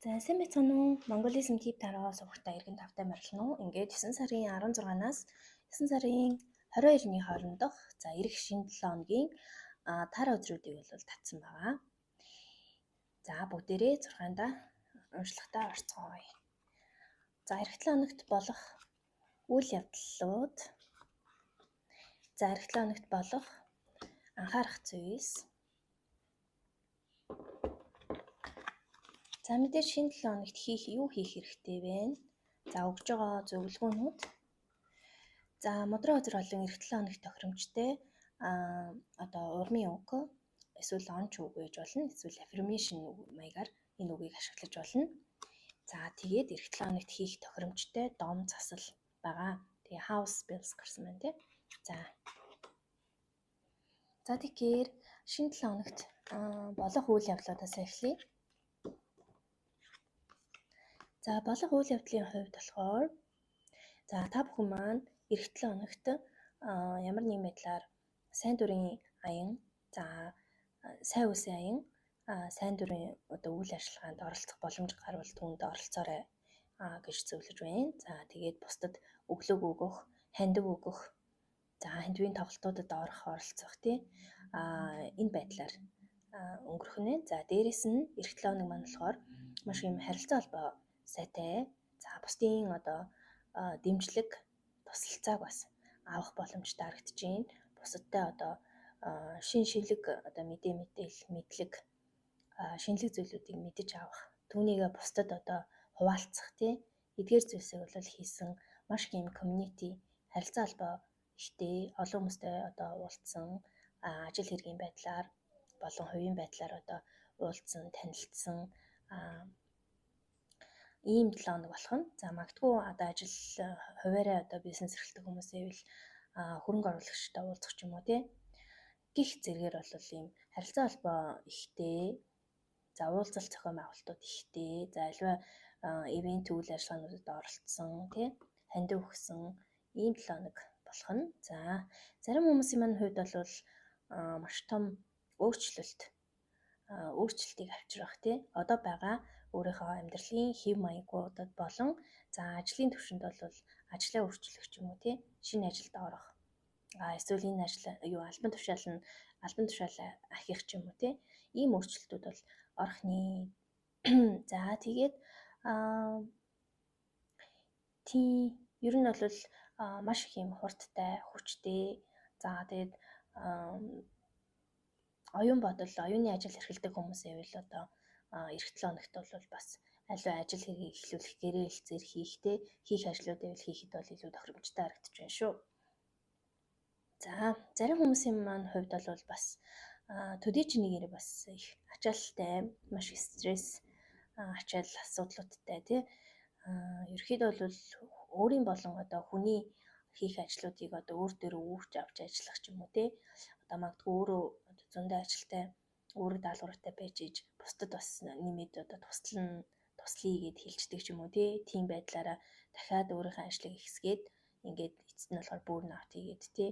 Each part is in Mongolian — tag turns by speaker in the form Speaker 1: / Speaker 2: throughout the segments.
Speaker 1: За сайн байцгаана уу? Монголизм тип тараа сургалтаа иргэн тавтай морилно уу? Ингээд 9 сарын 16-наас 9 сарын 22-ны хоорондох за ирэх шинэ 7 хоногийн тар өдрүүдийг бол татсан байгаа. За бүгдээрээ 6-ндаа уншлагатаа орцгооё. За ирэх 7 хоногт болох үйл явдлууд. За ирэх 7 хоногт болох анхаарах зүйлс. За мэдээж шинэ 7 хоногт юу хийх хэрэгтэй вэ? За өгж байгаа зөвлөгөөнүүд. За мудраа өдөр болон ирэх 7 хоногт тохиромжтой одоо урмын үг эсвэл онч үг гэж болно. Эсвэл affirmation маягаар энэ үгийг ашиглаж болно. За тэгээд ирэх 7 хоногт хийх тохиромжтой дом засал байгаа. Тэгээ house bills гэсэн байна тий. За тэгэхээр шинэ 7 хоногт болох үйл явдлуудаас эхлэе. За болох үйл явдлын хувьд болохоор за та бүхэн маань ирэх 7 хоногт ямар нэгэн байдлаар сайн дурын аян, за сайн үсийн аян, сайн дурын одоо үйл ажиллагаанд оролцох боломж гарвал түүнд оролцоорой гэж зөвлөж байна. За тэгээд бусдад өглөг өгөх, хандив өгөх, за хандивын тоглолтуудад оролцох тий. Энэ байдлаар өнгөрөх нь. За дээрэс нь ирэх 7 хоног маань болохоор маш юм харилцаа холбоо сайтай. За бусдын одоо дэмжлэг, тусалцааг бас авах боломжтой харагдаж байна. Бусадтай одоо шинэлэг одоо мэдлэг шинэлэг зүйлүүдийг мэдэж авах, түүнийгээ бусдад одоо хуваалцах тий. Эдгээр зүйлсийг бол хийсэн маш их community харилцаа холбоо ихтэй олон хүмүүстэй одоо уулзсан, ажил хэргийн байдлаар болон хувийн байдлаар одоо уулзсан, танилцсан ийм 7 хоног болох нь. За магадгүй одоо ажил хуваараа одоо бизнес эрхэлдэг хүмүүс байвал хөрөнгө оруулагчтай уулзах ч юм уу тий. Гих зэргээр бол ийм харилцаа холбоо ихтэй, за уулзалт зохион байгуулалтууд ихтэй, за альва ивент үйл ажиллагаануудад оролцсон тий, хандив өгсөн ийм 7 хоног болох нь. За зарим хүмүүсийн маань хувьд бол маш том өөрчлөлтийг авчрах тий. Одоо байгаа өөрийнхөө амьдралын хэв маягуудад болон за ажлын түвшинд бол ажлаа өөрчлөх ч юм уу тий, шинэ ажилд орох. Эсвэл энэ ажил албан тушаал ахих ч юм уу тий. Ийм өөрчлөлтүүд бол орохны. За тэгээд ер нь бол маш их юм хурдтай, хүчтэй. За тэгээд оюун бодол, оюуны ажил эрхэлдэг хүмүүс байвал одоо ирэх 7 хоногт бол бас аливаа ажил хэргийг эхлүүлэх, гэрээ хэлцээр хийх ажлууд байвал хийхэд бол илүү тохиромжтой харагдаж байна шүү. За зарим хүмүүсийн маань хувьд бол бас төдий ч нэгээрээ бас их ачаалттай, маш их стресс, ачаал асуудлуудтай тий. Ерөнхийдөө бол өөрийн болон одоо хүний хийх ажлуудыг одоо өөр дээр өөрч авч ажиллах ч юм уу тий. Одоо магадгүй өөрөө зөндөө ажилтай, өөрийн даалгавартай байж иж бусдад бас нэмээд одоо туслая гэд хэлждэг ч юм уу тий. Тийм байдлаараа дахиад өөрийнхөө ажлыг ихсгээд ингээд эцэст нь болохоор burnout хийгээд тий.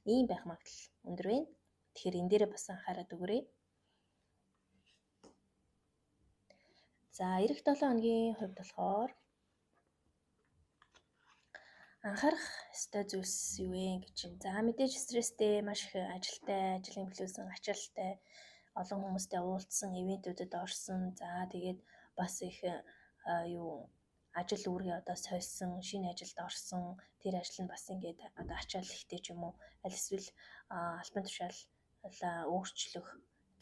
Speaker 1: Ийм байх магадлал өндөр байна. Тэгэхээр энэ дээрээ бас анхаарал өгөөрэй. За ирэх 7 хоногийн хувьд болохоор анхаарах ёстой зүйлс юу вэ гэж юм. За мэдээж стресстэй, маш их ажилтай, ажлын төлөвлөсөн ачаалттай, олон хүмүүстэй уулзсан, ивентүүдэд орсон. За тэгээд бас их ажил үүргээ одоо сольсон, шинэ ажилд орсон. Тэр ажил нь бас ингээд одоо ачаал ихтэй ч юм уу. Аль эсвэл албан тушаал өөрчлөх,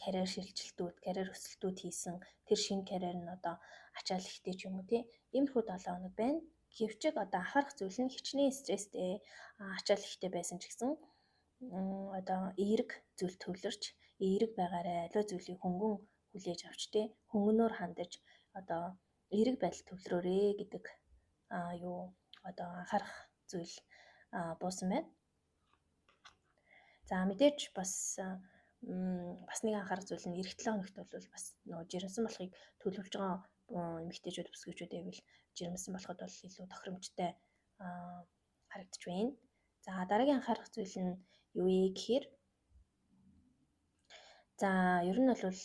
Speaker 1: карьер шилжилтүүд, карьер өсөлтүүд хийсэн. Тэр шинэ карьер нь одоо ачаал ихтэй ч юм уу тий. Иймэрхүү 7 хоног байна. Гэвч одоо анхаарах зүйл нь хичнээн стресстэй, ачаал ихтэй байсан ч гэсэн одоо эерэг зүйл төвлөрч, эерэг байгаарай, аливаа зүйлийг хөнгөн хүлээж авч тий. Хөнгөнөөр хандаж одоо эерэг байдал төвлөрөөрэй гэдэг одоо анхаарах зүйл буусан байна. За мэдээж бас нэг анхаарах зүйл нь ирэх 7 хоногт бол бас нөгөө жирэмсэн болохыг төлөвлөж байгаа эмэгтэйчүүд бүсгүйчүүд байвал жирэмсэн болоход бол илүү тохиромжтой харагдаж байна. За дараагийн анхаарах зүйл нь юу вэ гэхээр за ер нь бол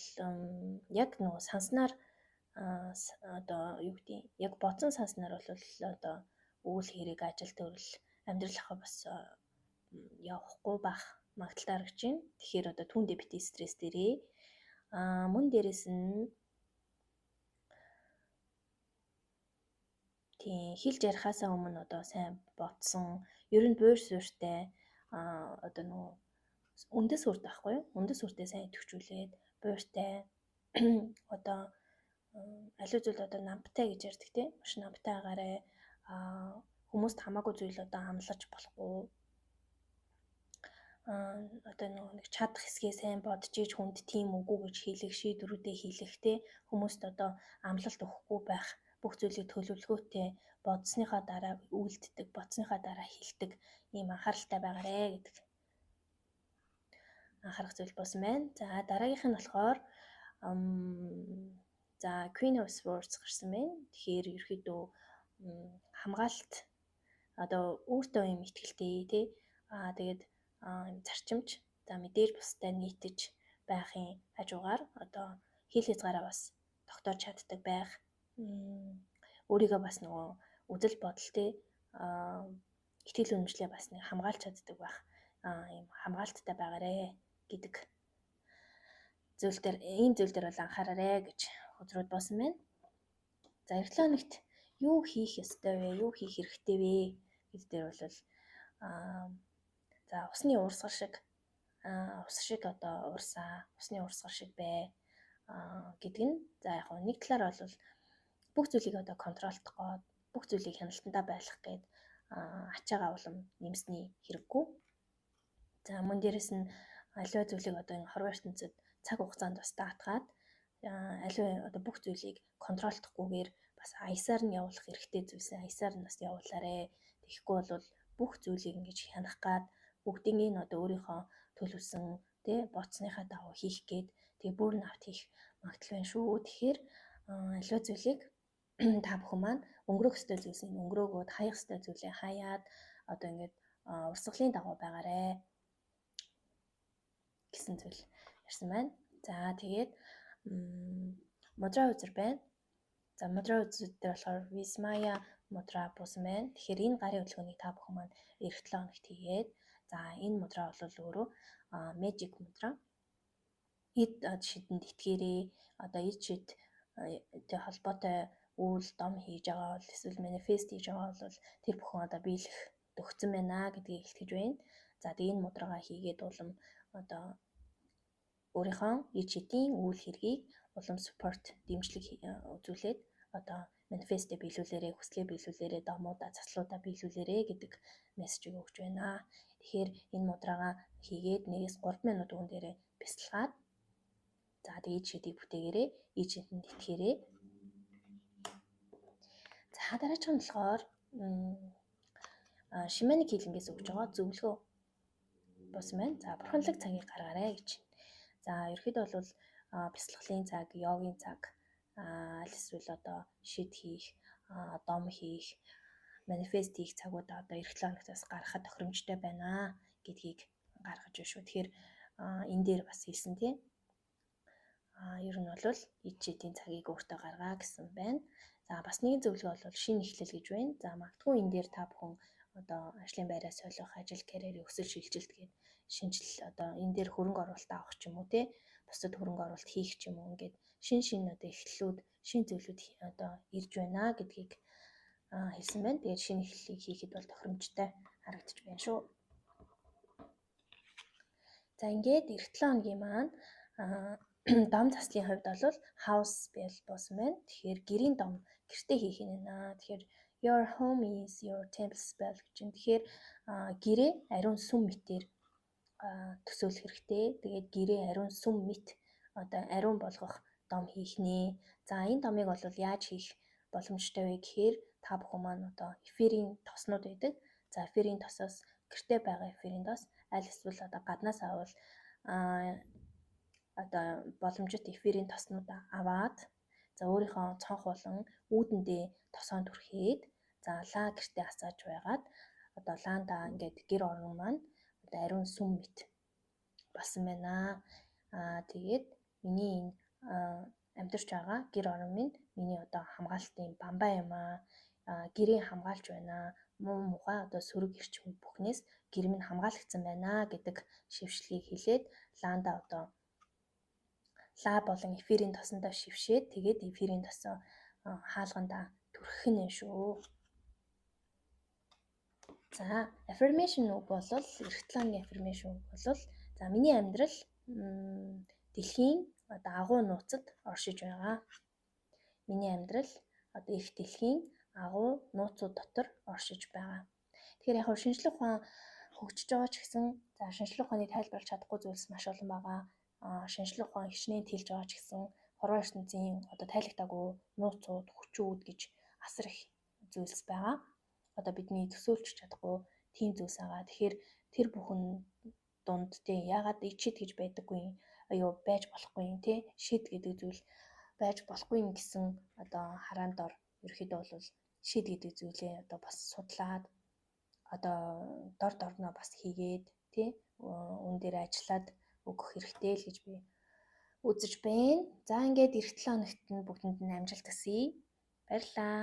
Speaker 1: яг нөгөө санснаар одоо юу гэдэг яг бодсон санснаар бол одоо үйл хэрэг ажил төрөл амьдралынхаа бас явахгүй байх магадaltaй харагдаж байна. Тэгэхээр одоо түүндээ бити стресс дээрээ мөн дээрэс нь тийм хэлж ярихаасаа өмнө одоо сайн бодсон ер нь буур суурьтай одоо нөгөө үндэс үрд байхгүй юу? Үндэс үрдээ сайн идэвхжүүлээд бууртай одоо аливаа зүйл одоо намтай гэж ярьдаг тийм маш намтай агаарэ хүмүүст хамаагүй зүйл одоо амлаж болохгүй одоо нэг чадах хэсгээ сайн бодож иж хүнд тийм үгүй гэж хэлэх шийдвэрүүдээ хэлэх те хүмүүст одоо амлалт өгөхгүй байх бүх зүйлийг төлөвлөгөөтэй бодсныхаа дараа үйлддэг бодсныхаа дараа хэлдэг ийм анхааралтай байгаарэ гэдэг анхаарах зүйл болсон байна. За дараагийнх нь болохоор за Queen of Swords гарсан байна. Тэгэхээр ерөөхдөө хамгаалалт одоо өөртөө юм ихтэй тий тэгээд зарчимч за мэдээж бусдад нийтэж байхын хажуугаар одоо хил хязгаараа бас тогтоож чаддаг байх өөрийгөө бас нөгөө үзэл бодолтой итгэл үнэмшлээ бас нэг хамгаалж чаддаг байх ийм хамгаалттай байгаарэ гэдэг зүйл дээр бол анхаараарэ гэж хөзрүүд болсон байна. За эх 7 хоногт юу хийх ёстой вэ? Юу хийх хэрэгтэй вэ? Гэд дээр бол за усны уурсгал шиг ус шиг одоо уурсаа усны уурсгал шиг бай гэдэг нь за яг нэг талаар бол бүх зүйлийг одоо контролдох гоод бүх зүйлийг хяналтандаа байлгах гээд ачаагаа улам нэмсний хэрэггүй. За мөн дээрэс нь аливаа зүйлийг одоо энэ хорвоо ертөнцид цаг хугацаанд бас даатгаад аливаа одоо бүх зүйлийг контролдохгүйгээр бас аясаар нь явуулах хэрэгтэй зүйлсээ аясаар нь бас явуулаарэ. Тэгэхгүй бол бүх зүйлийг ингэж хянах гад бүгдийг нь одоо өөрийнхөө төлөвсөн тий бодсныхаа дагуу хийх гээд тэгээ бүрн авт хийх магадлал байна шүү. Тэгэхээр аливаа зүйлийг та бүхэн маань өнгөрөх ёстой зүйлсийг өнгөрөөгөөд хаях ёстой зүйлээ хаяад одоо ингэж урсгалын дагуу байгаарэ гэсэн зүйл ярьсан байна. За тэгээд мудра үзэр байна. За мудра үзэр дээр болохоор Vismaya мудра буусан байна. Тэгэхээр энэ гарын хөдөлгөөнийг та бүхэн маань эх 7 хоногт хийгээд за энэ мудра бол өөрөө magic мудра. Эд шидэнд итгээрээ одоо эд шид тэг холбоотой үйл дом хийж байгаа бол эсвэл манифест хийж байгаа бол тэр бүхэн одоо биелэх төгссөн байна гэдгийг илтгэж байна. За тэг энэ мудрага хийгээд улам одоо өөрийнхөө эд шидийн үйл хэргийг улам support дэмжлэг үзүүлээд одоо манифестэ биелүүлээрэ хүслээ биелүүлээрэ домуудаа заслуудаа биелүүлээрэ гэдэг мессежийг өгч байна. Тэгэхээр энэ мудрага хийгээд 1-3 минут өгөн дээрээ бясалгаад за тэгээд шидийг бүтээгээрээ эд шидэнд итгээрээ. За дараачих нь болохоор шимэник хилингээс өгж байгаа зөвлөгөө болсон байна. За бурханлаг цагийг гаргаарай гэж. За ерөөхдөө бол бясалгалын цаг, йогийн цаг аль эсвэл одоо шид хийх, дом хийх, манифест хийх цагуудаа одоо эх 7 хоногтоос гаргахад тохиромжтой байна гэдгийг гаргаж байна шүү. Тэгэхээр энэ дээр бас хэлсэн тийм. Ер нь бол эд шидийн цагийг өөртөө гаргаа гэсэн байна. За бас нэгэн зөвлөгөө бол шинэ эхлэл гэж байна. За магадгүй энэ дээр та бүхэн одоо ажлын байраа солих, ажил карьерийн өсөл шилжилт гээд шинжил одоо энэ дээр хөрөнгө оруулалт авах ч юм уу те бусдад хөрөнгө оруулалт хийх ч юм уу ингээд шин одоо эхлэлүүд шин зүйлүүд одоо ирж байна гэдгийг хэлсэн байна. Тэгээд шинэ эхлэлийг хийхэд бол тохиромжтой харагдаж байна шүү. За ингээд эх 7 хоногийн маань дом заслын хувьд бол house spell болсон байна. Тэгэхээр гэрийн дом гэртээ хийх юм байна. Тэгэхээр your home is your temple spell гэж юм. Тэгэхээр гэрээ ариун сүм мэтээр төсөөлөх хэрэгтэй. Тэгээд гэрээ ариун сүм мэт одоо ариун болгох дом хийх нэ. За энэ домыг бол яаж хийх боломжтой вэ гэхээр та бүхэн маань одоо эфирийн тоснууд байдаг. За эфирийн тосоос гэртээ байгаа эфирийн тос аль эсвэл одоо гаднаас авал одоо боломжит эфирийн тоснуудаа аваад за өөрийнхөө цонх болон үүдэндээ тосоон түрхээд за лаа гэртээ асааж байгаад одоо лаандаа ингээд гэр орон маань одоо ариун сүм мэт болсон байна. Тэгээд миний энэ амьдарч байгаа гэр орон минь миний одоо хамгаалтын бамбай юм аа. Гэрээ хамгаалж байна. Муу мухай одоо сөрөг эрчим бүхнээс гэр минь хамгаалагдсан байна гэдэг шившлгийг хэлээд лаанда одоо лаа болон эфирийн тосондоо шившээд тэгээд эфирийн тосоо хаалгандаа түрхэх нь шүү. За, affirmation үг бол эх 7 хоногийн affirmation үг бол за миний амьдрал дэлхийн одоо агуу нууцад оршиж байгаа. Миний амьдрал одоо их дэлхийн агуу нууцуд дотор оршиж байгаа. Тэгэхээр яг шинжлэх ухаан хөгжиж байгаа ч гэсэн за шинжлэх ухааны тайлбарлаж чадахгүй зүйлс маш олон байгаа. Шинжлэх ухаан хичнээн тэлж байгаа ч гэсэн хорвоо ертөнцийн одоо тайлагдаагүй нууцуд, хүчүүд гэж асар их зүйлс байгаа. Одоо бидний төсөөлж чадахгүй тийм зүйлс байгаа. Тэгэхээр тэр бүхэн дунд тий яагаад ичид гэж байдаггүй аюу байж болохгүй юм тий шид гэдэг зүйл байж болохгүй юм гэсэн одоо хараан дор ерөөхдөө бол шид гэдэг зүйлээ одоо бас судлаад одоо дор дорноо бас хийгээд тий үн дээр ажиллаад өгөх хэрэгтэй л гэж би үзэж байна. За ингээд эх 7 хоногт нь бүгдэнд нь амжилт хүсье. Баярлалаа.